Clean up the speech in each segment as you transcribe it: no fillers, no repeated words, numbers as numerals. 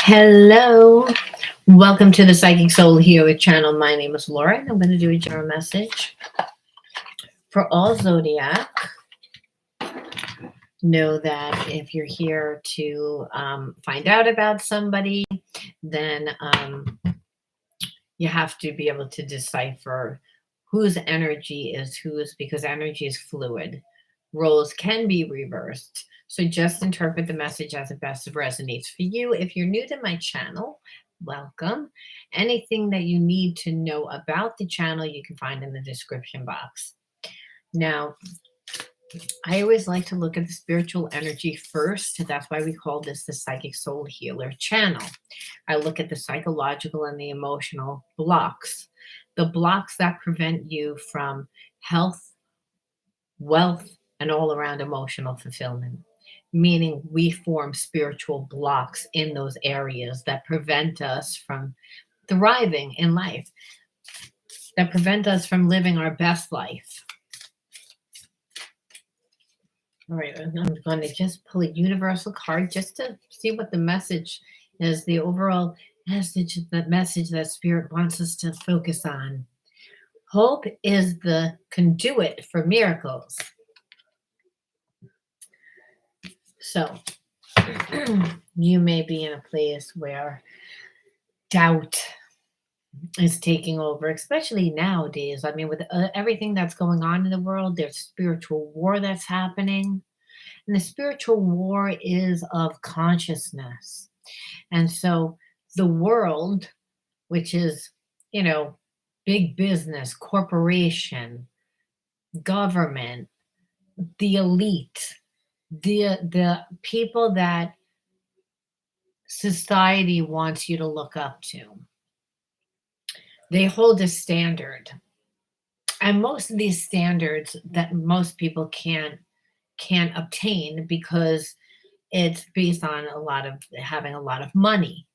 Hello. Welcome to the Psychic Soul Healer channel. My name is Laura, and I'm going to do a general message for all Zodiac. Know that if you're here to find out about somebody, then you have to be able to decipher whose energy is whose, because energy is fluid. Roles can be reversed. So just interpret the message as it best resonates for you. If you're new to my channel, welcome. Anything that you need to know about the channel, you can find in the description box. Now, I always like to look at the spiritual energy first. That's why we call this the Psychic Soul Healer channel. I look at the psychological and the emotional blocks, the blocks that prevent you from health, wealth, and all around emotional fulfillment. Meaning we form spiritual blocks in those areas that prevent us from thriving in life, that prevent us from living our best life. All right, I'm going to just pull a universal card just to see what the message is, the overall message, the message that Spirit wants us to focus on. Hope is the conduit for miracles. So, you may be in a place where doubt is taking over, especially nowadays. I mean, with everything that's going on in the world, there's spiritual war that's happening. And the spiritual war is of consciousness. And so the world, which is, big business, corporation, government, the elite, the people that society wants you to look up to, they hold a standard. And most of these standards that most people can't obtain because it's based on having a lot of money.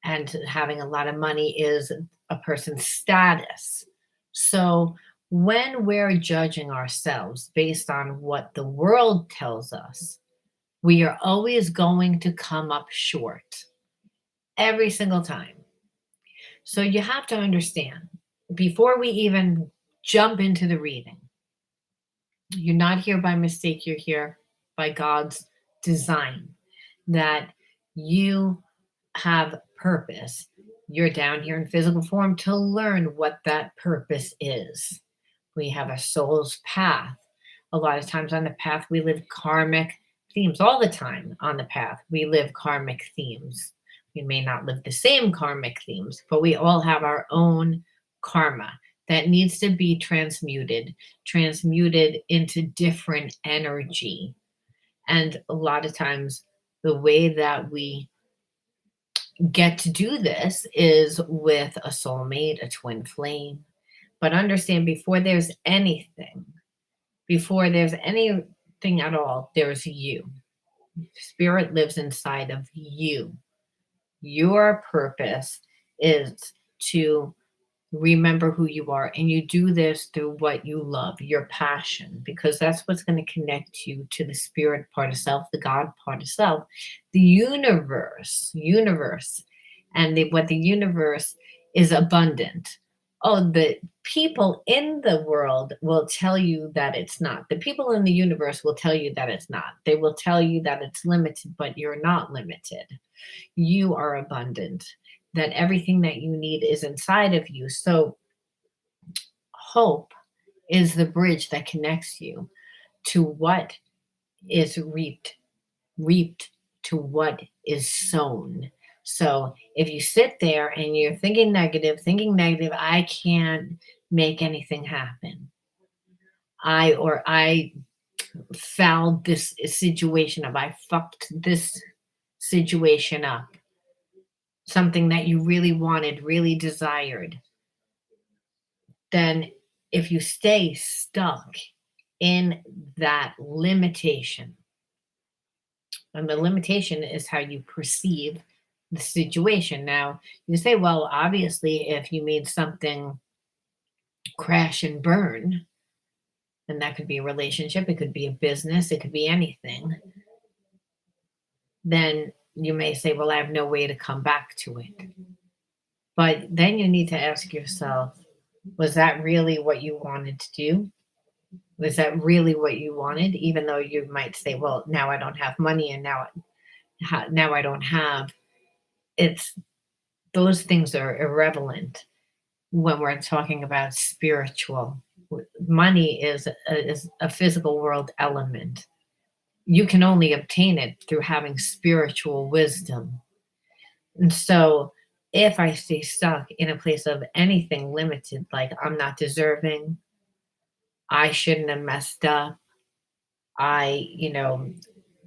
And having a lot of money is a person's status. So when we're judging ourselves based on what the world tells us, we are always going to come up short every single time. So you have to understand, before we even jump into the reading, you're not here by mistake, you're here by God's design, that you have purpose. You're down here in physical form to learn what that purpose is. We have a soul's path. A lot of times on the path, we live karmic themes. All the time on the path, we live karmic themes. We may not live the same karmic themes, but we all have our own karma that needs to be transmuted into different energy. And a lot of times, the way that we get to do this is with a soulmate, a twin flame. But understand, before there's anything at all, there's you. Spirit lives inside of you. Your purpose is to remember who you are, and you do this through what you love, your passion, because that's what's going to connect you to the spirit part of self, the God part of self, the universe, and what the universe is abundant. Oh, the people in the world will tell you that it's not. The people in the universe will tell you that it's not. They will tell you that it's limited, but you're not limited. You are abundant, that everything that you need is inside of you. So hope is the bridge that connects you to what is reaped to what is sown. So if you sit there and you're thinking negative, I can't make anything happen. I fouled this situation up. I fucked this situation up. Something that you really wanted, really desired. Then if you stay stuck in that limitation, and the limitation is how you perceive the situation. Now, you say, well, obviously, if you made something crash and burn, and that could be a relationship, it could be a business, it could be anything, then you may say, well, I have no way to come back to it. But then you need to ask yourself, was that really what you wanted to do? Was that really what you wanted? Even though you might say, well, now I don't have money and now I don't have. It's those things are irrelevant when we're talking about spiritual. Money is a physical world element. You can only obtain it through having spiritual wisdom. And so if I stay stuck in a place of anything limited, like I'm not deserving, I shouldn't have messed up,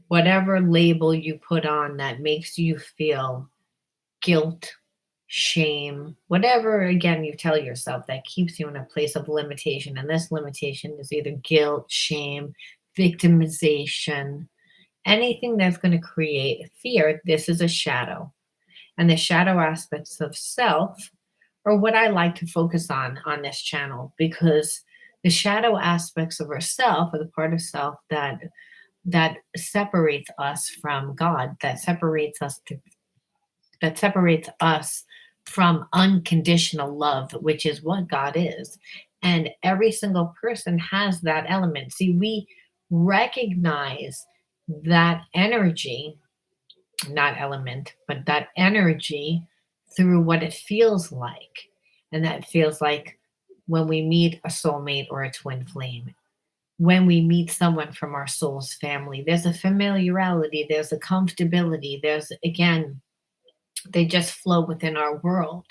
whatever label you put on that makes you feel guilt, shame, whatever, again, you tell yourself that keeps you in a place of limitation. And this limitation is either guilt, shame, victimization, anything that's going to create fear. This is a shadow. And the shadow aspects of self are what I like to focus on this channel, because the shadow aspects of ourself are the part of self that separates us from God, that separates us from unconditional love, which is what God is. And every single person has that element. See, we recognize that energy, not element, but that energy through what it feels like. And that feels like when we meet a soulmate or a twin flame, when we meet someone from our soul's family, there's a familiarity, there's a comfortability, there's, again, they just flow within our world.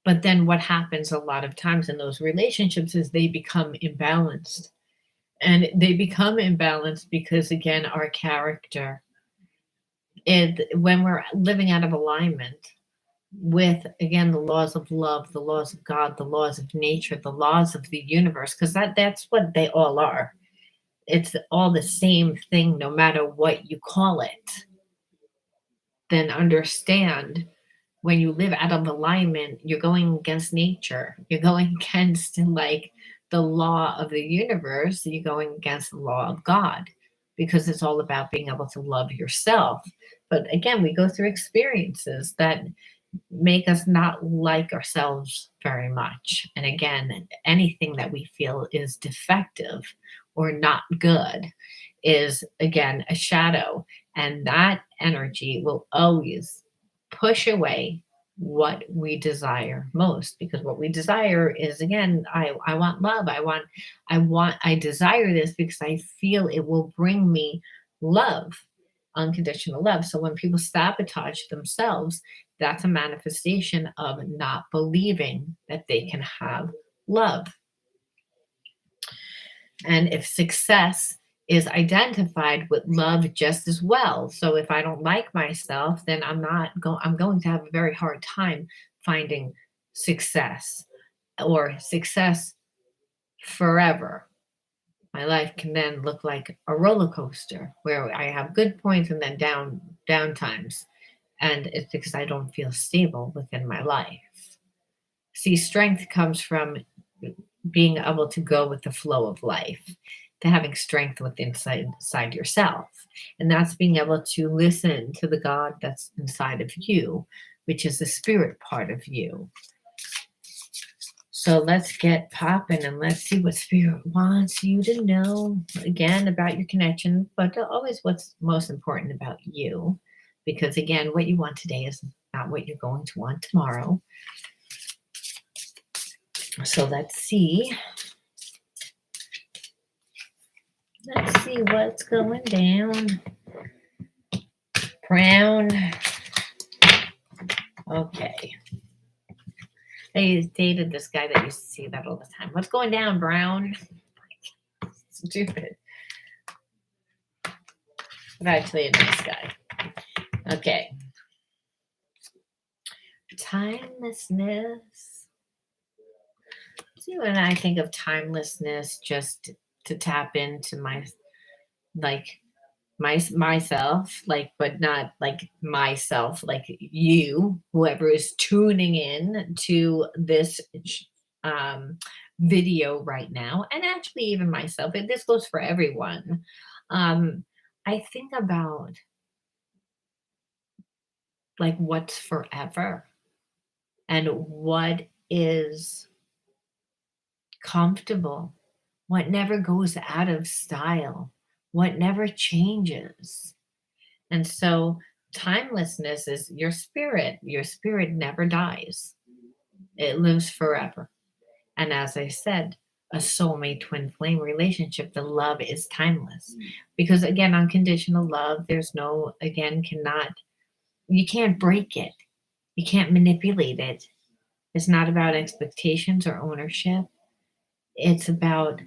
But then what happens a lot of times in those relationships is they become imbalanced. And they become imbalanced because, again, our character, when we're living out of alignment with, again, the laws of love, the laws of God, the laws of nature, the laws of the universe, because that's what they all are. It's all the same thing, no matter what you call it. Then understand, when you live out of alignment, you're going against nature. You're going against, like, the law of the universe. You're going against the law of God, because it's all about being able to love yourself. But again, we go through experiences that make us not like ourselves very much. And again, anything that we feel is defective or not good is, again, a shadow. And that energy will always push away what we desire most, because what we desire is, again, I want love. I desire this because I feel it will bring me love, unconditional love. So when people sabotage themselves, that's a manifestation of not believing that they can have love. And if success is identified with love just as well. So if I don't like myself, then I'm going to have a very hard time finding success, or success forever. My life can then look like a roller coaster where I have good points and then down times. And it's because I don't feel stable within my life. See, strength comes from being able to go with the flow of life, to having strength within inside yourself. And that's being able to listen to the God that's inside of you, which is the spirit part of you. So let's get popping and let's see what spirit wants you to know, again, about your connection, but always what's most important about you. Because again, what you want today is not what you're going to want tomorrow. So let's see. Let's see what's going down. Brown. Okay. I dated this guy that used to see that all the time. What's going down, Brown? Stupid. But actually a nice guy. Okay. Timelessness. See, when I think of timelessness, just to tap into myself, like, but not like myself, like you, whoever is tuning in to this um, video right now, and actually even myself. And this goes for everyone. I think about like what's forever and what is comfortable, what never goes out of style, what never changes. And so timelessness is your spirit. Your spirit never dies. It lives forever. And as I said, a soulmate twin flame relationship, the love is timeless. Because again, unconditional love, there's no, again, you can't break it. You can't manipulate it. It's not about expectations or ownership. It's about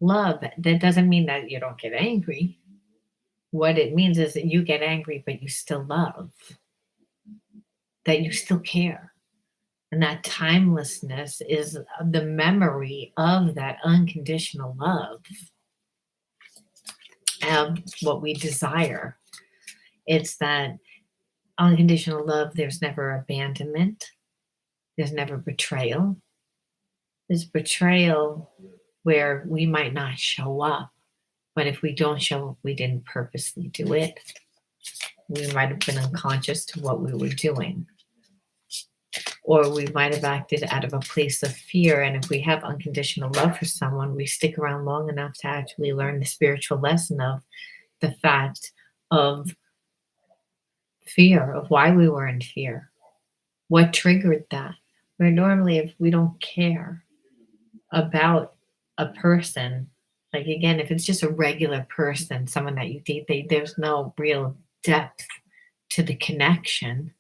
love. That doesn't mean that you don't get angry. What it means is that you get angry, but you still love, that you still care. And that timelessness is the memory of that unconditional love of what we desire. It's that unconditional love, there's never abandonment, there's never betrayal. There's betrayal where we might not show up, but if we don't show up, we didn't purposely do it. We might have been unconscious to what we were doing. Or we might have acted out of a place of fear. And if we have unconditional love for someone, we stick around long enough to actually learn the spiritual lesson of the fact of fear, of why we were in fear, what triggered that. Where normally, if we don't care about a person, like again, if it's just a regular person, someone that you date, there's no real depth to the connection,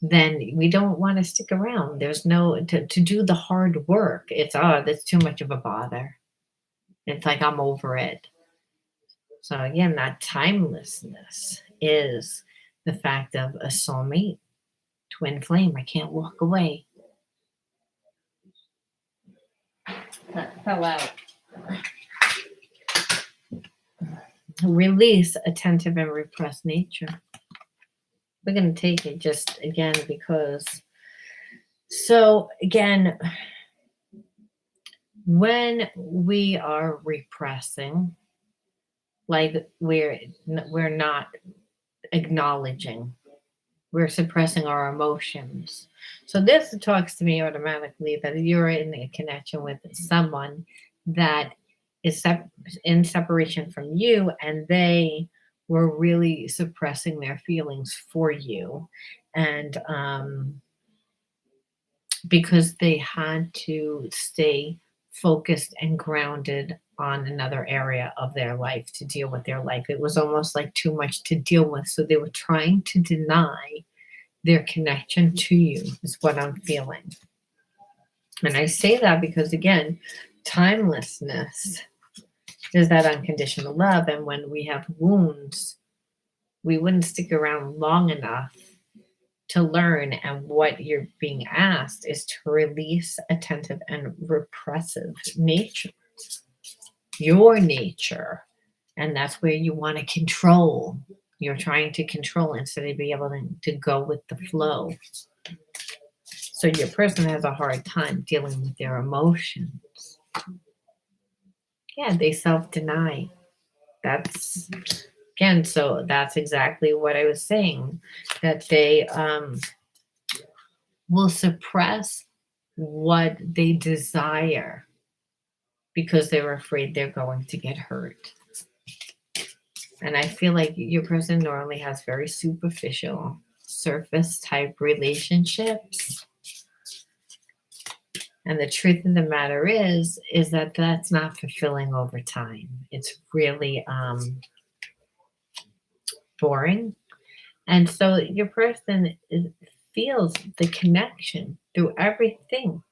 then we don't want to stick around. There's no, to do the hard work. It's, oh, that's too much of a bother. It's like, I'm over it. So again, that timelessness is the fact of a soulmate, twin flame. I can't walk away. That fell out. Release attentive and repressed nature. We're going to take it just again because, so again, when we are repressing, like we're not acknowledging, we're suppressing our emotions. So this talks to me automatically that you're in a connection with someone that is in separation from you, and they were really suppressing their feelings for you, and because they had to stay focused and grounded on another area of their life to deal with their life. It was almost like too much to deal with, so they were trying to deny their connection to you, is what I'm feeling. And I say that because again, timelessness is that unconditional love. And when we have wounds, we wouldn't stick around long enough to learn. And what you're being asked is to release attentive and repressive nature, your nature. And that's where you want to control. You're trying to control instead of being able to go with the flow. So your person has a hard time dealing with their emotions. Yeah, they self-deny. That's, again, so that's exactly what I was saying, that they will suppress what they desire because they're afraid they're going to get hurt. And I feel like your person normally has very superficial, surface type relationships. And the truth of the matter is that that's not fulfilling over time. It's really boring. And so your person feels the connection through everything,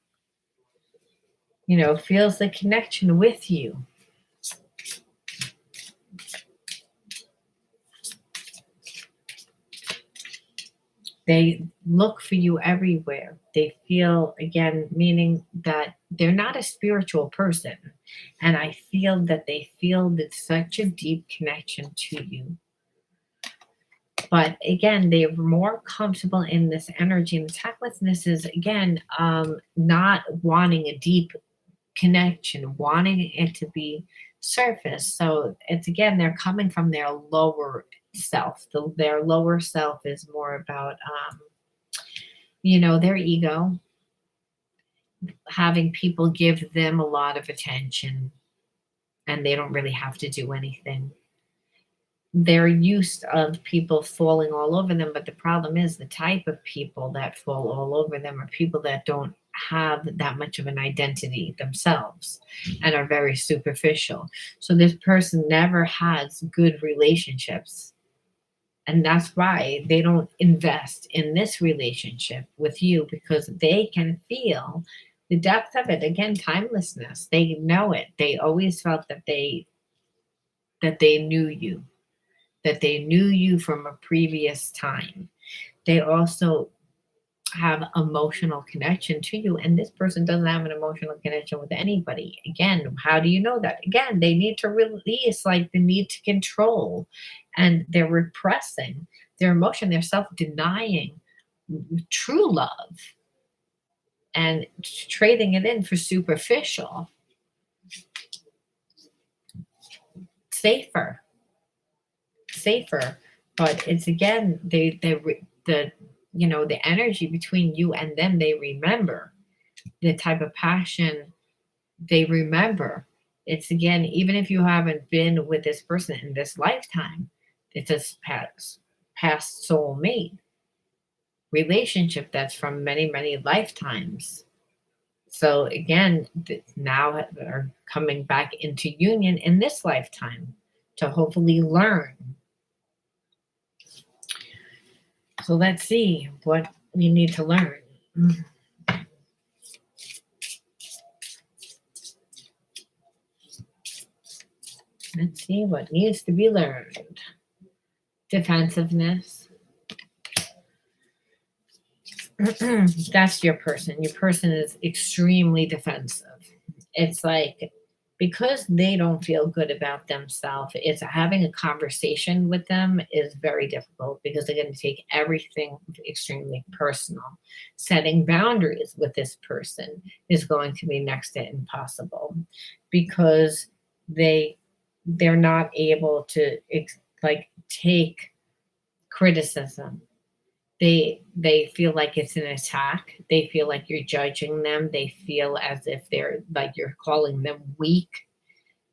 feels the connection with you. They look for you everywhere. They feel, again, meaning that they're not a spiritual person. And I feel that they feel that such a deep connection to you. But again, they're more comfortable in this energy. And the tactlessness is, again, not wanting a deep connection, wanting it to be surface. So it's, again, they're coming from their lower self. Their lower self is more about, their ego, having people give them a lot of attention and they don't really have to do anything. They're used of people falling all over them, but the problem is the type of people that fall all over them are people that don't have that much of an identity themselves and are very superficial. So this person never has good relationships, and that's why they don't invest in this relationship with you, because they can feel the depth of it. Again, timelessness. They know it. They always felt that they knew you, that they knew you from a previous time. They also have emotional connection to you, and this person doesn't have an emotional connection with anybody. Again, how do you know that? Again, they need to release, like the need to control, and they're repressing their emotion. They're self-denying true love and trading it in for superficial, safer, safer. But it's again, the energy between you and them, they remember the type of passion, they remember. It's again, even if you haven't been with this person in this lifetime, it's a past soulmate relationship that's from many, many lifetimes. So again, now are coming back into union in this lifetime to hopefully learn. So let's see what we need to learn. Let's see what needs to be learned. Defensiveness. That's your person. Your person is extremely defensive. It's like, because they don't feel good about themselves, it's having a conversation with them is very difficult because they're going to take everything extremely personal. Setting boundaries with this person is going to be next to impossible because they're not able to like take criticism. They feel like it's an attack. They feel like you're judging them. They feel as if they're like you're calling them weak,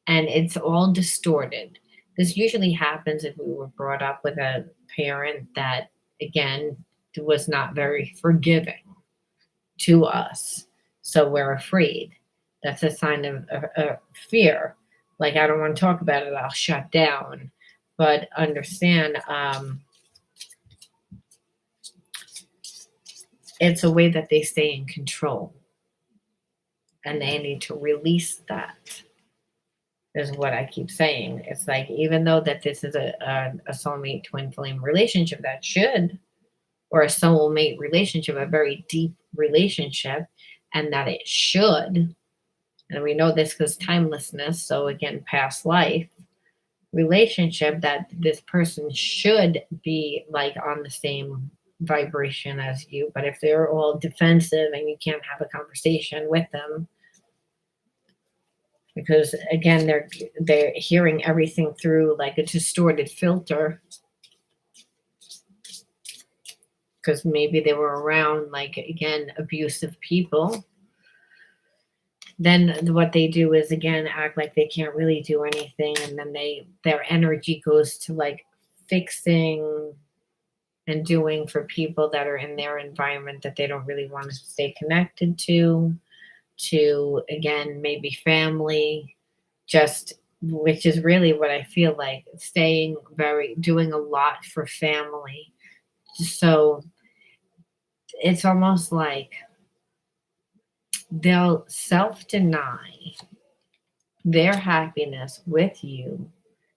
and it's all distorted. This usually happens if we were brought up with a parent that, again, was not very forgiving to us, so we're afraid. That's a sign of fear. Like, I don't want to talk about it, I'll shut down. But understand, it's a way that they stay in control, and they need to release that, is what I keep saying. It's like, even though that this is a soulmate twin flame relationship that should, or a soulmate relationship, a very deep relationship, and that it should, and we know this because timelessness, so again, past life relationship, that this person should be like on the same vibration as you. But if they're all defensive and you can't have a conversation with them, because again, they're hearing everything through like a distorted filter, because maybe they were around, like, again, abusive people, then what they do is again act like they can't really do anything, and then their energy goes to like fixing and doing for people that are in their environment that they don't really want to stay connected to again, maybe family, just, which is really what I feel like, doing a lot for family. So it's almost like they'll self-deny their happiness with you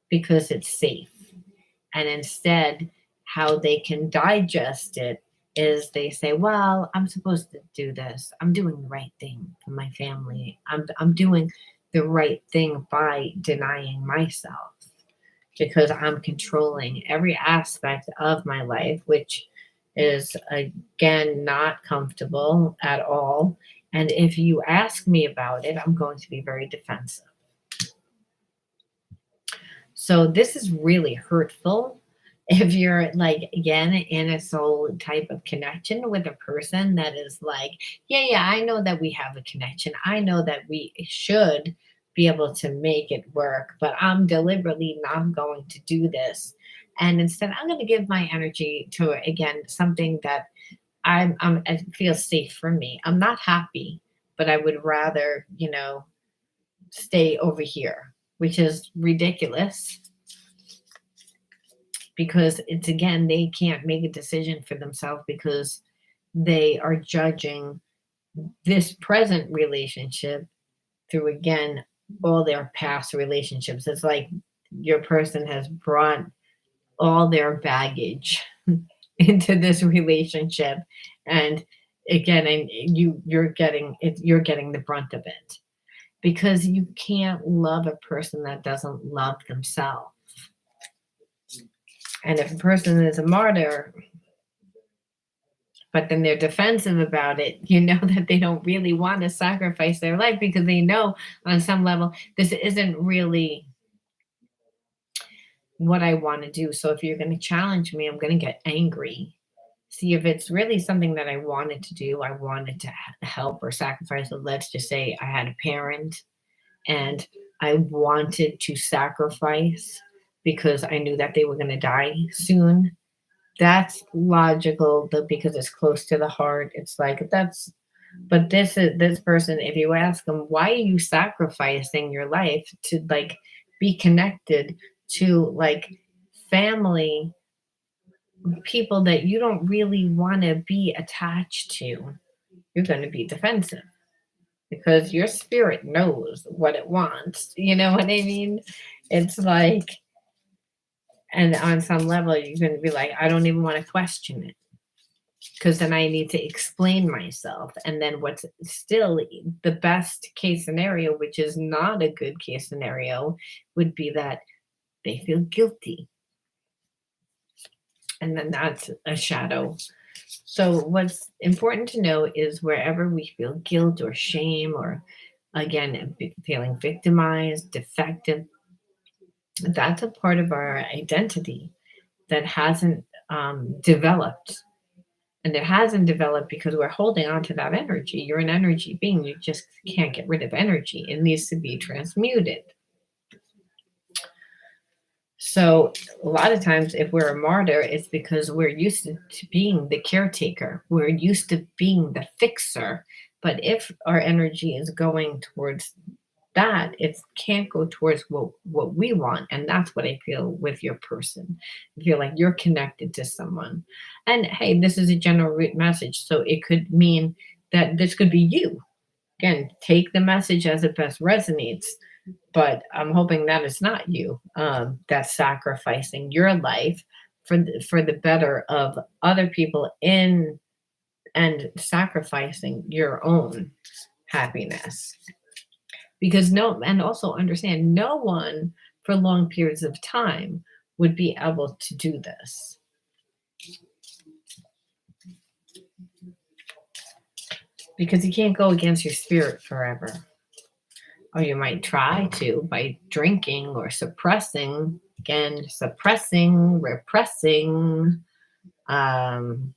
because it's safe. And instead, how they can digest it is they say, well, I'm supposed to do this. I'm doing the right thing for my family. I'm doing the right thing by denying myself, because I'm controlling every aspect of my life, which is, again, not comfortable at all. And if you ask me about it, I'm going to be very defensive. So this is really hurtful If you're like, again, in a soul type of connection with a person that is like, yeah, yeah, I know that we have a connection. I know that we should be able to make it work, but I'm deliberately not going to do this. And instead, I'm going to give my energy to, again, something that it feels safe for me. I'm not happy, but I would rather, stay over here, which is ridiculous because it's, again, they can't make a decision for themselves because they are judging this present relationship through, again, all their past relationships. It's like your person has brought all their baggage into this relationship, and again, and you're getting the brunt of it because you can't love a person that doesn't love themselves. And if a person is a martyr, but then they're defensive about it, you know that they don't really want to sacrifice their life because they know on some level this isn't really what I want to do. So if you're going to challenge me, I'm going to get angry. See if it's really something that I wanted to do, I wanted to help or sacrifice. So let's just say I had a parent and I wanted to sacrifice because I knew that they were going to die soon. That's logical because it's close to the heart. It's like that's but this person, if you ask them, why are you sacrificing your life to like be connected to like family, people that you don't really want to be attached to, you're going to be defensive because your spirit knows what it wants. You know what I mean? It's like, and on some level, you're going to be like, I don't even want to question it because then I need to explain myself. And then what's still the best case scenario, which is not a good case scenario, would be that they feel guilty. And then that's a shadow. So, what's important to know is wherever we feel guilt or shame, or again, feeling victimized, defective, that's a part of our identity that hasn't developed. And it hasn't developed because we're holding on to that energy. You're an energy being. You just can't get rid of energy. It needs to be transmuted. So a lot of times if we're a martyr, it's because we're used to being the caretaker. We're used to being the fixer. But if our energy is going towards that, it can't go towards what we want. And that's what I feel with your person. I feel like you're connected to someone. And hey, this is a general root message. So it could mean that this could be you. Again, take the message as it best resonates, but I'm hoping that it's not you that's sacrificing your life for the better of other people in and sacrificing your own happiness. Because no, and also understand, no one for long periods of time would be able to do this because you can't go against your spirit forever. Or you might try to by drinking or suppressing, again, suppressing, repressing. Um,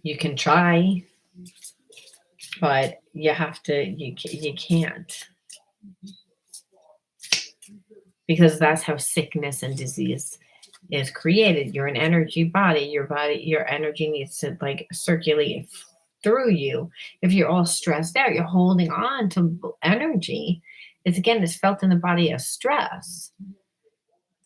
you can try, but you have to, you can't because that's how sickness and disease is created. You're an energy body. Your energy needs to like circulate through you. If you're all stressed out, you're holding on to energy. It's felt in the body as stress.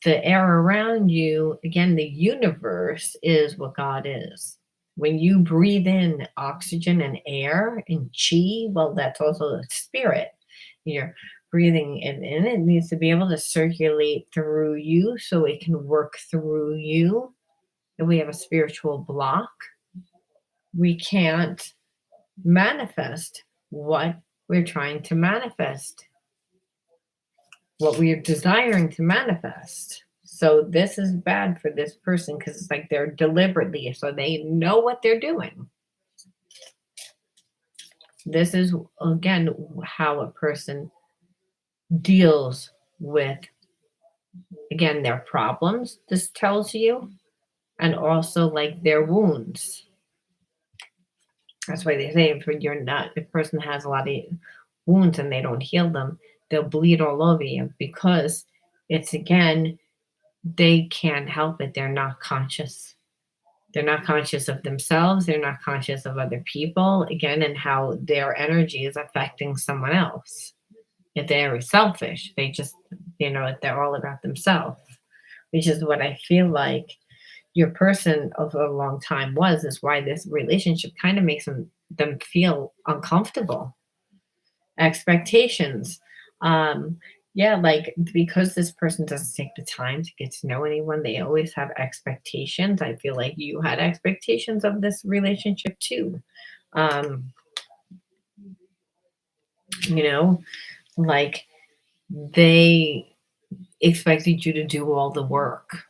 The air around you, again, the universe is what God is. When you breathe in oxygen and air and chi, well, that's also a spirit. You're breathing it in. It needs to be able to circulate through you so it can work through you. If we have a spiritual block, we can't manifest what we're trying to manifest, what we're desiring to manifest. So this is bad for this person because it's like they're deliberately, so they know what they're doing. This is, again, how a person deals with Again, their problems, this tells you, and also like their wounds. That's why they say if a person has a lot of wounds and they don't heal them, they'll bleed all over you because it's again, they can't help it. They're not conscious. They're not conscious of themselves. They're not conscious of other people, again, and how their energy is affecting someone else. If they're selfish, they just, they're all about themselves, which is what I feel like your person of a long time is why this relationship kind of makes them feel uncomfortable. Expectations. Yeah, like because this person doesn't take the time to get to know anyone, they always have expectations. I feel like you had expectations of this relationship too. Um, you know, like they expected you to do all the work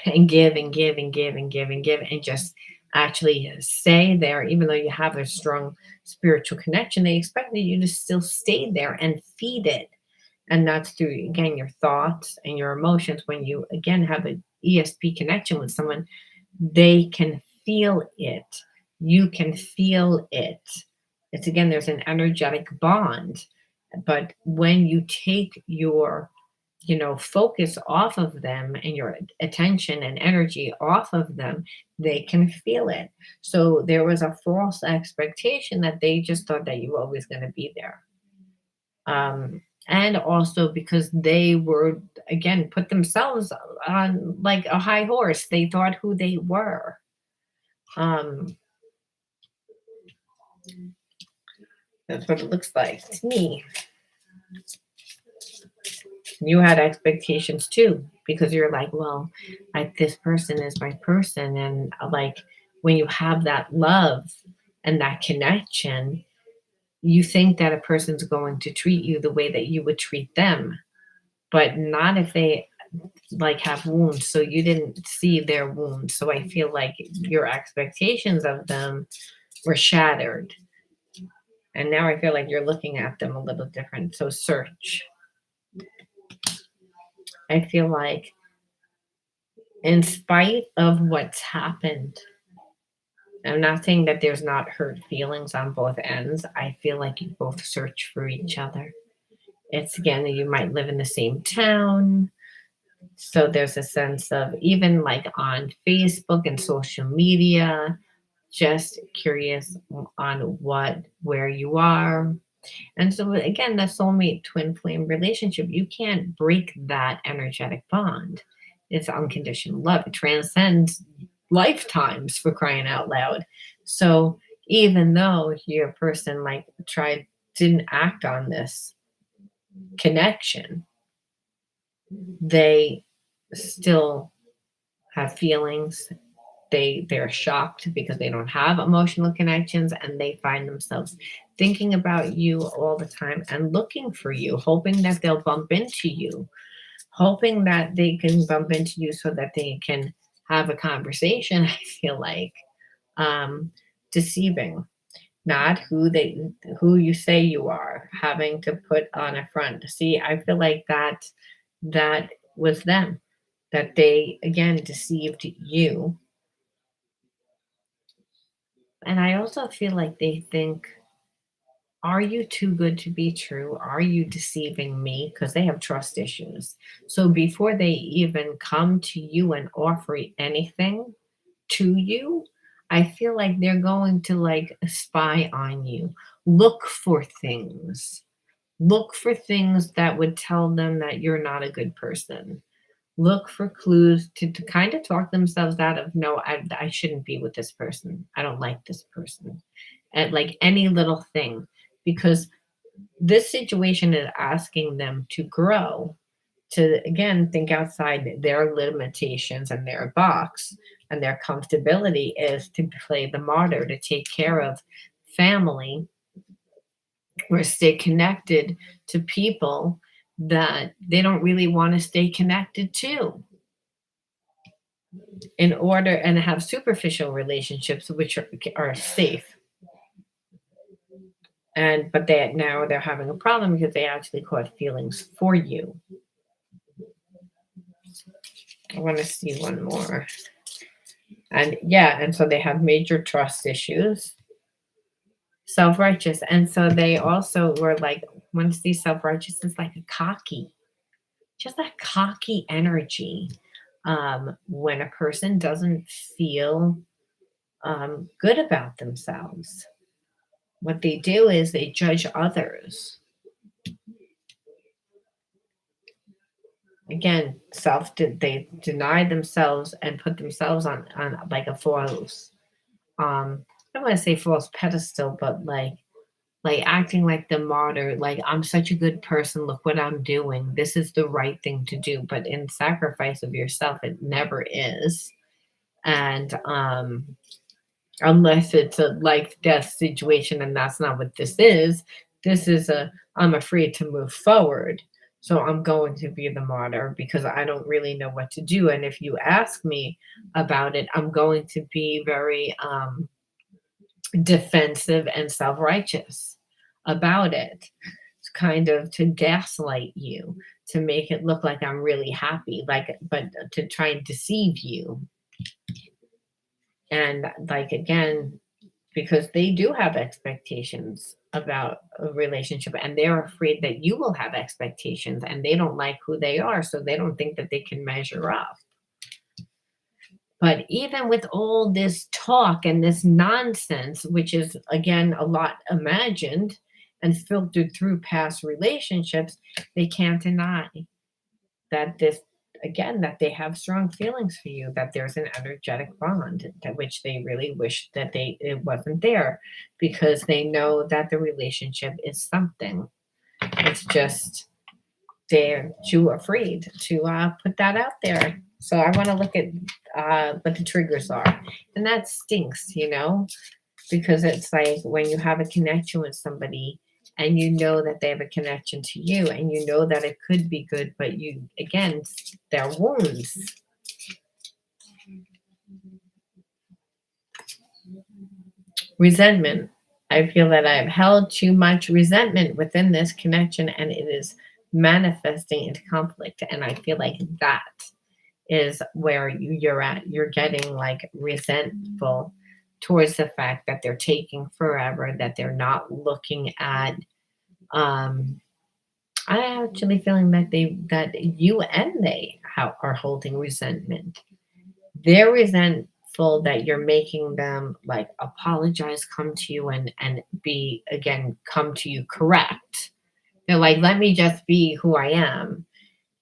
and give and give and give and give and give and just actually stay there, even though you have a strong spiritual connection, they expected you to still stay there and feed it. And that's through, again, your thoughts and your emotions. When you, again, have an ESP connection with someone, they can feel it. You can feel it. It's, again, there's an energetic bond. But when you take your focus off of them and your attention and energy off of them, they can feel it. So there was a false expectation that they just thought that you were always going to be there. And also because they were, again, put themselves on like a high horse. They thought who they were. Um, that's what it looks like to me. You had expectations too because you're like, well, this person is my person, and like when you have that love and that connection, you think that a person's going to treat you the way that you would treat them, but not if they like have wounds. So you didn't see their wounds, so I feel like your expectations of them were shattered, and now I feel like you're looking at them a little different. So search. I feel like in spite of what's happened, I'm not saying that there's not hurt feelings on both ends. I feel like you both search for each other. It's, again, you might live in the same town. So there's a sense of, even like on Facebook and social media, just curious on where you are. And so, again, the soulmate twin flame relationship, you can't break that energetic bond. It's unconditional love. It transcends lifetimes, for crying out loud. So even though your person like didn't act on this connection, they still have feelings. They're shocked because they don't have emotional connections, and they find themselves thinking about you all the time and looking for you, hoping that they'll bump into you, hoping that they can bump into you so that they can have a conversation. I feel like um deceiving, not who you say you are, having to put on a front. See, I feel like that was them, that they again deceived you. And I also feel like they think, are you too good to be true? Are you deceiving me? Because they have trust issues. So before they even come to you and offer anything to you, I feel like they're going to like spy on you, look for things, look for things that would tell them that you're not a good person. Look for clues to kind of talk themselves out of, no, I shouldn't be with this person. I don't like this person. And like any little thing, because this situation is asking them to grow, to again think outside their limitations and their box, and their comfortability is to play the martyr, to take care of family or stay connected to people that they don't really want to stay connected to, in order and have superficial relationships which are safe. And but they're having a problem because they actually caught feelings for you. I want to see one more. And yeah, and so they have major trust issues, self-righteous. And so they also were like, once these self-righteous is like a cocky, just that cocky energy. When a person doesn't feel good about themselves, what they do is they judge others. Again, they deny themselves and put themselves on like a false, I don't want to say false pedestal, but like acting like the martyr, like I'm such a good person, look what I'm doing, this is the right thing to do. But in sacrifice of yourself, it never is. And unless it's a life death situation, and that's not what this is. This is a, I'm afraid to move forward, so I'm going to be the martyr because I don't really know what to do. And if you ask me about it, I'm going to be very defensive and self-righteous about it. It's kind of to gaslight you, to make it look like I'm really happy, like, but to try and deceive you. And like, again, because they do have expectations about a relationship, and they're afraid that you will have expectations, and they don't like who they are, so they don't think that they can measure up. But even with all this talk and this nonsense, which is again a lot imagined and filtered through past relationships, they can't deny that this, again, that they have strong feelings for you, that there's an energetic bond, that which they really wish that it wasn't there, because they know that the relationship is something. It's just they're too afraid to put that out there. So I want to look at what the triggers are, and that stinks, because it's like when you have a connection with somebody and you know that they have a connection to you and you know that it could be good, but you, again, their wounds. Resentment. I feel that I've held too much resentment within this connection and it is manifesting into conflict. And I feel like that is where you're at. You're getting like resentful towards the fact that they're taking forever, that they're not looking at I actually feeling that you and they are holding resentment. They're resentful that you're making them like apologize, come to you and be, again, come to you correct. They're like, let me just be who I am.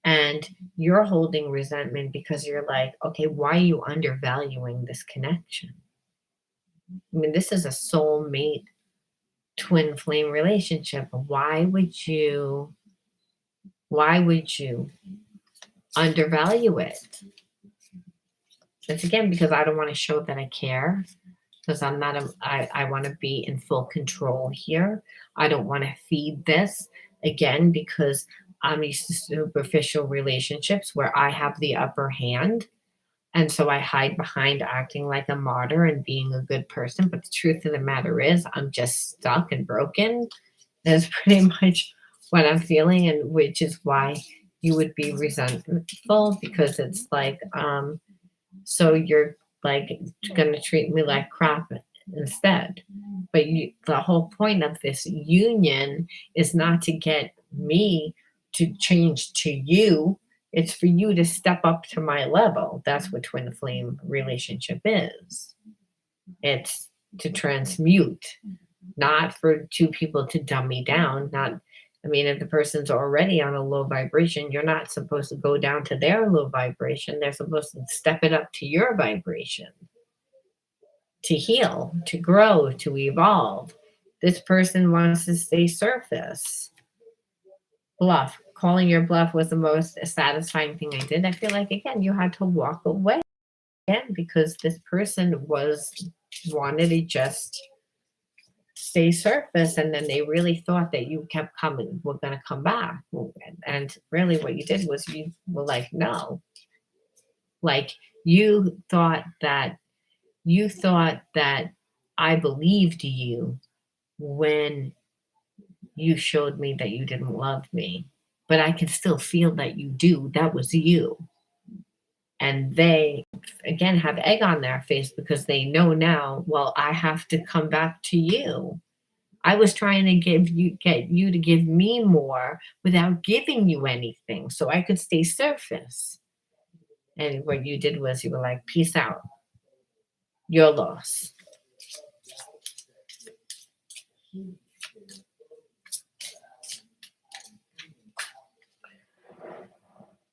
And you're holding resentment because you're like, okay, why are you undervaluing this connection? I mean, this is a soulmate twin flame relationship. Why would you undervalue it? It's, again, because I don't want to show that I care, because I'm not I want to be in full control here. I don't want to feed this, again, because I'm used to superficial relationships where I have the upper hand. And so I hide behind acting like a martyr and being a good person. But the truth of the matter is, I'm just stuck and broken. That's pretty much what I'm feeling, and which is why you would be resentful, because it's like, so you're like going to treat me like crap instead. But the whole point of this union is not to get me to change to you. It's for you to step up to my level. That's what twin flame relationship is. It's to transmute, not for two people to dumb me down. Not, I mean, if the person's already on a low vibration, you're not supposed to go down to their low vibration. They're supposed to step it up to your vibration, to heal, to grow, to evolve. This person wants to stay surface. Bluff. Calling your bluff was the most satisfying thing I did. I feel like, again, you had to walk away, again, because this person wanted to just stay surface, and then they really thought that you kept coming, were going to come back. And really what you did was you were like, no. Like, you thought that I believed you when you showed me that you didn't love me, but I can still feel that you do. That was you. And they, again, have egg on their face because they know now, well, I have to come back to you. I was trying to get you to give me more without giving you anything so I could stay surface. And what you did was you were like, peace out, your loss.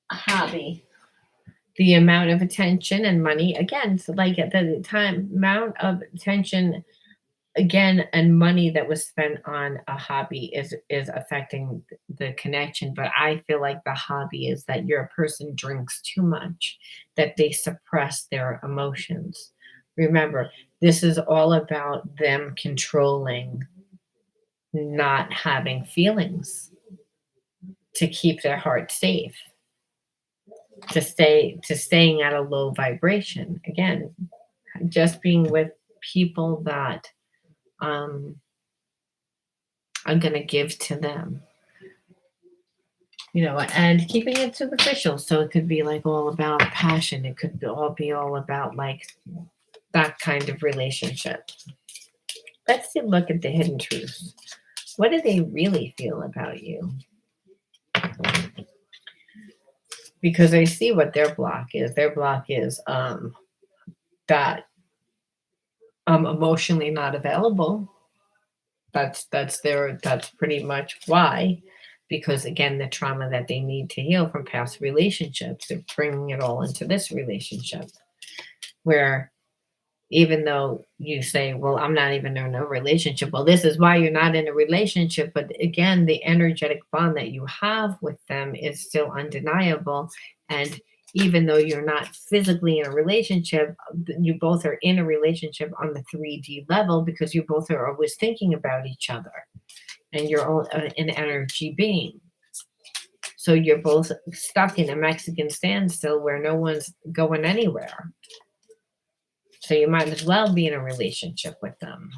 Hobby. The amount of attention and money, again, so like at the time, amount of attention, again, and money that was spent on a hobby is affecting the connection. But I feel like the hobby is that your person drinks too much, that they suppress their emotions. Remember, this is all about them controlling, not having feelings, to keep their heart safe, to staying at a low vibration. Again, just being with people that are going to give to them, and keeping it superficial. So it could be like all about passion. It could be all about like that kind of relationship. Let's look at the hidden truths. What do they really feel about you? Because I see what their block is. Their block is that I'm emotionally not available. That's pretty much why. Because again, the trauma that they need to heal from past relationships, they're bringing it all into this relationship, where even though you say, well, I'm not even in a relationship, well, this is why you're not in a relationship. But again, the energetic bond that you have with them is still undeniable. And even though you're not physically in a relationship, you both are in a relationship on the 3D level, because you both are always thinking about each other, and you're all an energy being. So you're both stuck in a Mexican standstill where no one's going anywhere. So you might as well be in a relationship with them.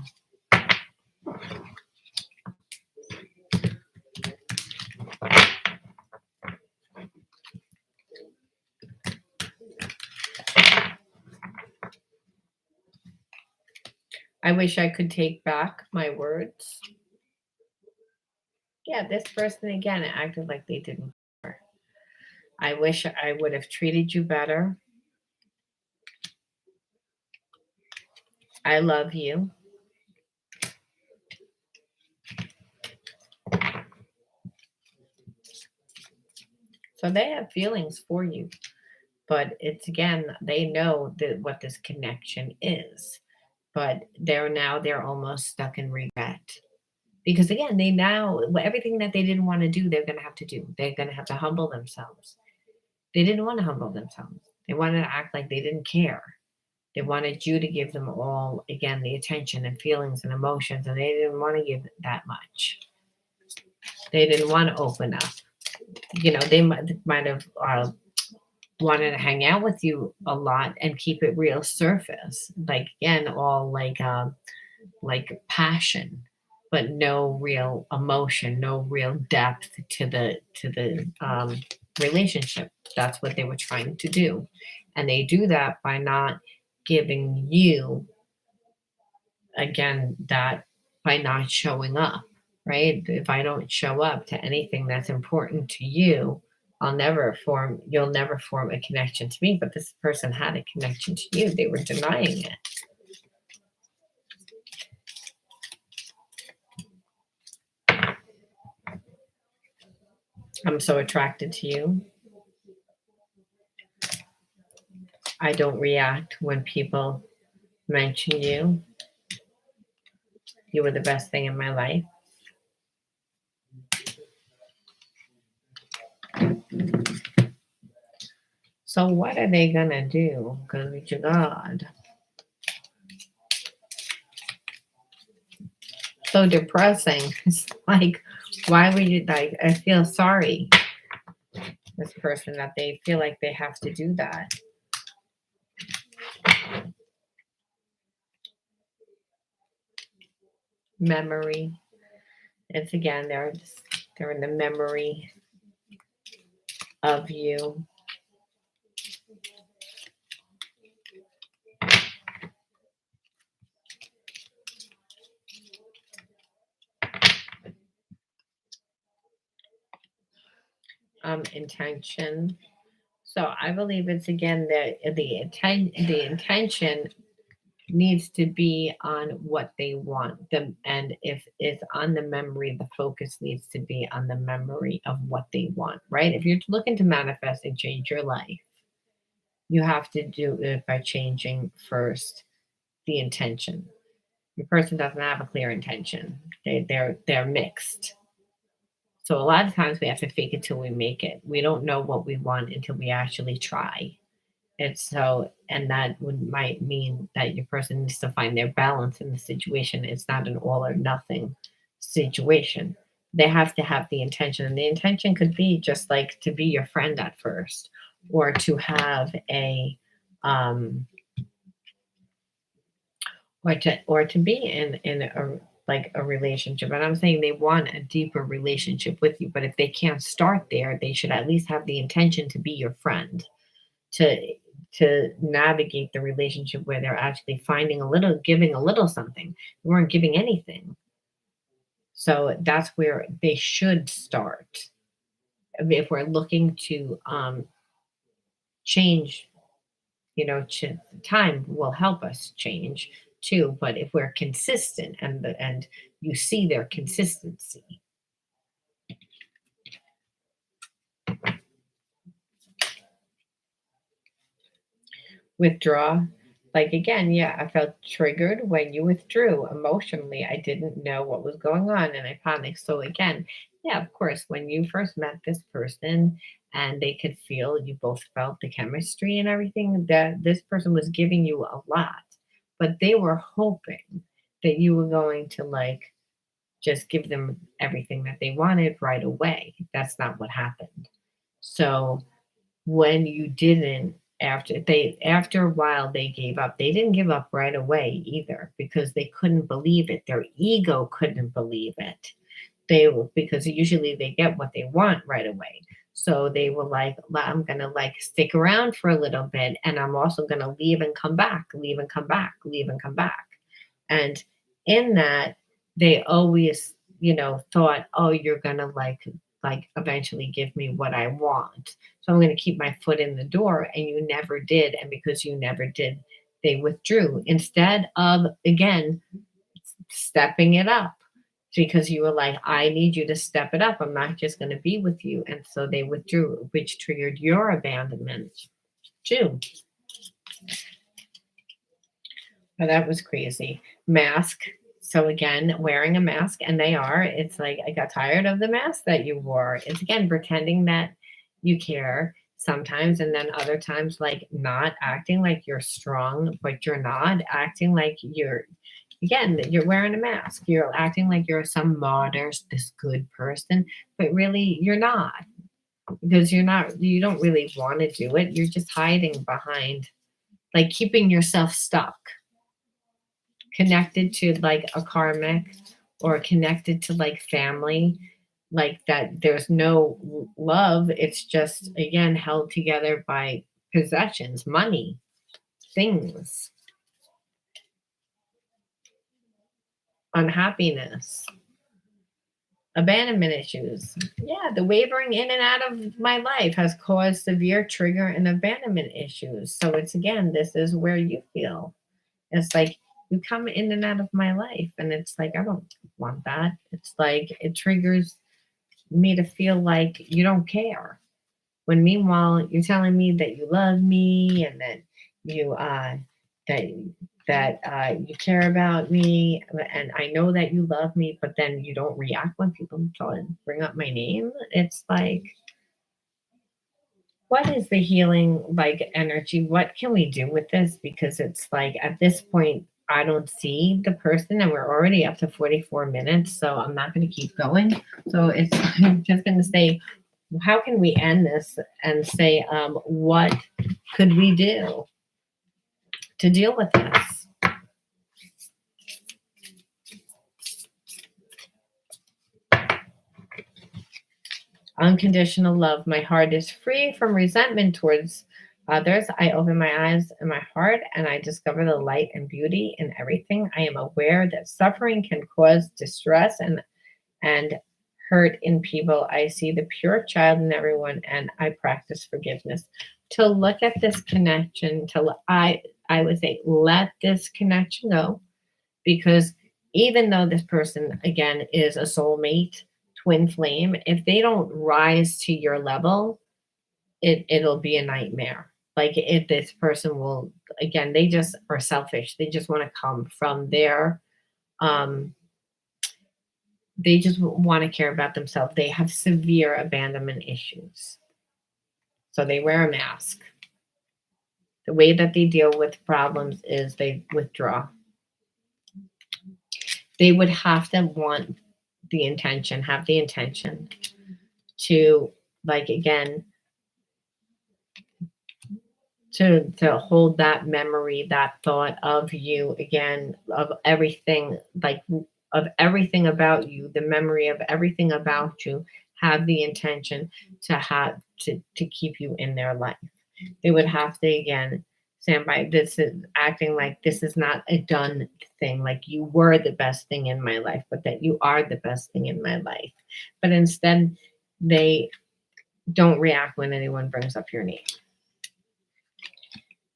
I wish I could take back my words. Yeah, this person again acted like they didn't care. I wish I would have treated you better. I love you. So they have feelings for you, but it's again, they know that what this connection is, but they're almost stuck in regret. Because again, they now, everything that they didn't want to do, they're going to have to do. They're going to have to humble themselves. They didn't want to humble themselves. They wanted to act like they didn't care. They wanted you to give them all, again, the attention and feelings and emotions, and they didn't want to give that much. They didn't want to open up. They might have wanted to hang out with you a lot and keep it real surface. Like, again, all like passion, but no real emotion, no real depth to the relationship. That's what they were trying to do, and they do that by not giving you, again, that by not showing up. Right? If I don't show up to anything that's important to you, you'll never form a connection to me. But this person had a connection to you. They were denying it. I'm so attracted to you. I don't react when people mention you. You were the best thing in my life. So what are they gonna do? Good to God. So depressing. It's like, why would you, like, I feel sorry, this person, that they feel like they have to do that. Memory. It's again, they're in the memory of you. intention. So I believe it's again that the intention needs to be on what they want them, and if it's on the memory, the focus needs to be on the memory of what they want, right? If you're looking to manifest and change your life, you have to do it by changing first the intention. Your person doesn't have a clear intention. They're mixed. So a lot of times we have to fake it till we make it. We don't know what we want until we actually try. And that might mean that your person needs to find their balance in the situation. It's not an all or nothing situation. They have to have the intention, and the intention could be just like to be your friend at first, or to have um, or to be in a like a relationship. And I'm saying they want a deeper relationship with you, but if they can't start there, they should at least have the intention to be your friend, to navigate the relationship where they're actually finding a little, giving a little something. They weren't giving anything. So that's where they should start. I mean, if we're looking to change, time will help us change too. But if we're consistent, and you see their consistency, withdraw. Like again, yeah, I felt triggered when you withdrew emotionally. I didn't know what was going on and I panicked. So again, yeah, of course, when you first met this person and they could feel, you both felt the chemistry and everything, that this person was giving you a lot, but they were hoping that you were going to like just give them everything that they wanted right away. That's not what happened. So when you didn't, after a while they gave up. They didn't give up right away either, because they couldn't believe it. Their ego couldn't believe it. They were, because usually they get what they want right away. So they were like, I'm gonna like stick around for a little bit, and I'm also gonna leave and come back, leave and come back, leave and come back. And in that, they always, thought, oh, you're gonna like eventually give me what I want. So I'm gonna keep my foot in the door. And you never did. And because you never did, they withdrew instead of again stepping it up, because you were like, I need you to step it up. I'm not just going to be with you. And so they withdrew, which triggered your abandonment too. But that was crazy. Mask. So again, wearing a mask, and it's like, I got tired of the mask that you wore. It's again pretending that you care sometimes, and then other times like not acting like you're strong, but you're not acting like you're wearing a mask. You're acting like you're some martyr, this good person, but really you're not, because you don't really want to do it. You're just hiding behind, like keeping yourself stuck, connected to like a karmic, or connected to like family, like that there's no love. It's just again held together by possessions, money, things, unhappiness, abandonment issues. Yeah, the wavering in and out of my life has caused severe trigger and abandonment issues. So it's again, this is where you feel. It's like you come in and out of my life, and it's like, I don't want that. It's like it triggers me to feel like you don't care. When meanwhile you're telling me that you love me, and that you that you care about me, and I know that you love me, but then you don't react when people try and bring up my name. It's like, what is the healing like energy? What can we do with this? Because it's like at this point, I don't see the person, and we're already up to 44 minutes, so I'm not going to keep going. So it's I'm just going to say, how can we end this and say, what could we do to deal with this? Unconditional love. My heart is free from resentment towards others. I open my eyes and my heart, and I discover the light and beauty in everything. I am aware that suffering can cause distress and hurt in people. I see the pure child in everyone, and I practice forgiveness. To look at this connection, I would say let this connection go, because even though this person again is a soulmate, twin flame, if they don't rise to your level, it'll be a nightmare. Like if this person will, again, they just are selfish. They just want to come from their um they just want to care about themselves. They have severe abandonment issues. So they wear a mask. The way that they deal with problems is they withdraw. They would have to want the intention, have the intention to, like, again, to hold that memory, that thought of you again, of everything, like of everything about you, the memory of everything about you, have the intention to have to keep you in their life. They would have to again stand by this, is acting like this is not a done thing, like you were the best thing in my life, but that you are the best thing in my life. But instead they don't react when anyone brings up your name.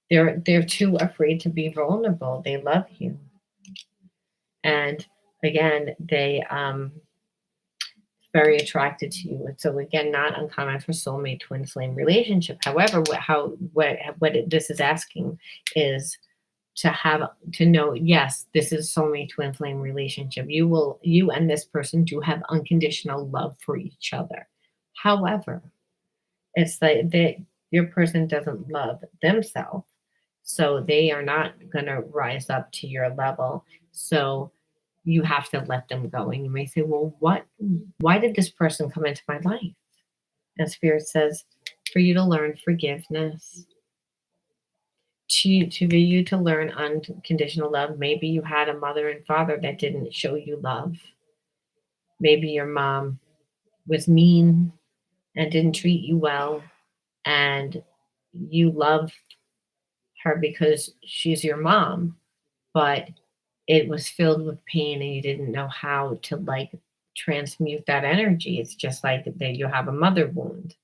They're too afraid to be vulnerable. They love you. And again, they very attracted to you. And so again, not uncommon for soulmate twin flame relationship. However, this is asking is to have to know, yes, this is soulmate twin flame relationship. You and this person do have unconditional love for each other. However, it's like that your person doesn't love themselves, so they are not going to rise up to your level. So you have to let them go. And you may say, well, why did this person come into my life? And Spirit says, for you to learn forgiveness, for you to learn unconditional love. Maybe you had a mother and father that didn't show you love. Maybe your mom was mean and didn't treat you well, and you love her because she's your mom, but it was filled with pain and you didn't know how to like transmute that energy. It's just like that you have a mother wound,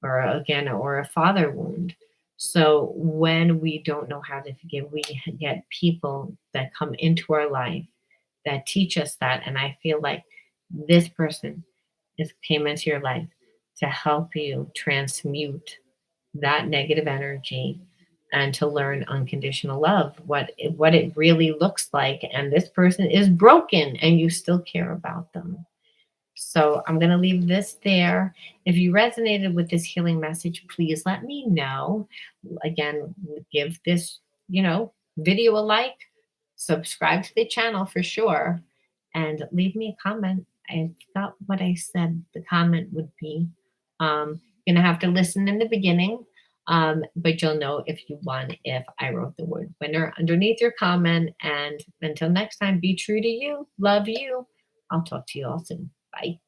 or again, or a father wound. So when we don't know how to forgive, we get people that come into our life that teach us that. And I feel like this person is came into your life to help you transmute that negative energy and to learn unconditional love, what it really looks like. And this person is broken and you still care about them. So I'm going to leave this there. If you resonated with this healing message, please let me know. Again, give this, video a like, subscribe to the channel for sure, and leave me a comment. I forgot what I said the comment would be. You're going to have to listen in the beginning, but you'll know if you won if I wrote the word winner underneath your comment. And until next time, be true to you. Love you. I'll talk to you all soon. Bye.